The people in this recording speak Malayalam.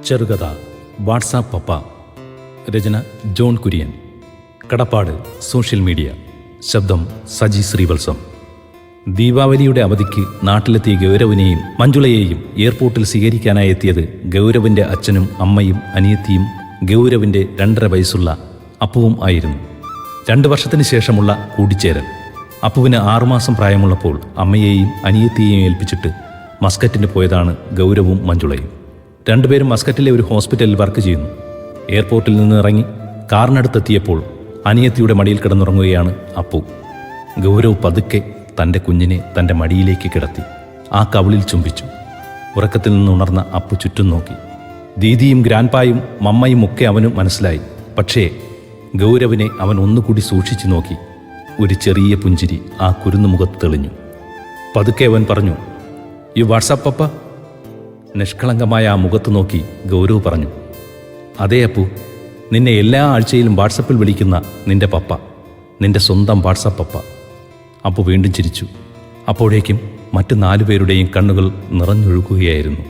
ചെറുകഥ വാട്സാപ്പ് പപ്പ. രചന ജോൺ കുര്യൻ. കടപ്പാട് സോഷ്യൽ മീഡിയ. ശബ്ദം സജി ശ്രീവത്സം. ദീപാവലിയുടെ അവധിക്ക് നാട്ടിലെത്തിയ ഗൗരവനെയും മഞ്ജുളയെയും എയർപോർട്ടിൽ സ്വീകരിക്കാനായി എത്തിയത് ഗൗരവൻ്റെ അച്ഛനും അമ്മയും അനിയത്തിയും ഗൗരവൻ്റെ 2.5 വയസ്സുള്ള അപ്പുവും ആയിരുന്നു. 2 വർഷത്തിന് ശേഷമുള്ള കൂടിച്ചേരൽ. അപ്പുവിന് 6 മാസം പ്രായമുള്ളപ്പോൾ അമ്മയെയും അനിയത്തിയെയും ഏൽപ്പിച്ചിട്ട് മസ്കറ്റിന് പോയതാണ് ഗൗരവും മഞ്ജുളയും. രണ്ടുപേരും മസ്കറ്റിലെ ഒരു ഹോസ്പിറ്റലിൽ വർക്ക് ചെയ്യുന്നു. എയർപോർട്ടിൽ നിന്ന് ഇറങ്ങി കാറിനടുത്തെത്തിയപ്പോൾ അനിയത്തിയുടെ മടിയിൽ കിടന്നുറങ്ങുകയാണ് അപ്പു. ഗൗരവ് പതുക്കെ തൻ്റെ കുഞ്ഞിനെ തൻ്റെ മടിയിലേക്ക് കിടത്തി ആ കവിളിൽ ചുംബിച്ചു. ഉറക്കത്തിൽ നിന്നുണർന്ന അപ്പു ചുറ്റും നോക്കി. ദീദിയും ഗ്രാൻപായും മമ്മയും ഒക്കെ അവന് മനസ്സിലായി. പക്ഷേ ഗൗരവിനെ അവൻ ഒന്നുകൂടി സൂക്ഷിച്ചു നോക്കി. ഒരു ചെറിയ പുഞ്ചിരി ആ കുരുന്നു മുഖത്ത് തെളിഞ്ഞു. പതുക്കെ അവൻ പറഞ്ഞു, "യു വാട്സാപ്പ് പപ്പ?" നിഷ്കളങ്കമായ ആ മുഖത്ത് നോക്കി ഗൗരവ് പറഞ്ഞു, "അതേ അപ്പു, നിന്നെ എല്ലാ ആഴ്ചയിലും വാട്സപ്പിൽ വിളിക്കുന്ന നിന്റെ പപ്പ, നിന്റെ സ്വന്തം വാട്സാപ്പ് പപ്പ." അപ്പു വീണ്ടും ചിരിച്ചു. അപ്പോഴേക്കും മറ്റ് 4 പേരുടെയും കണ്ണുകൾ നിറഞ്ഞൊഴുകുകയായിരുന്നു.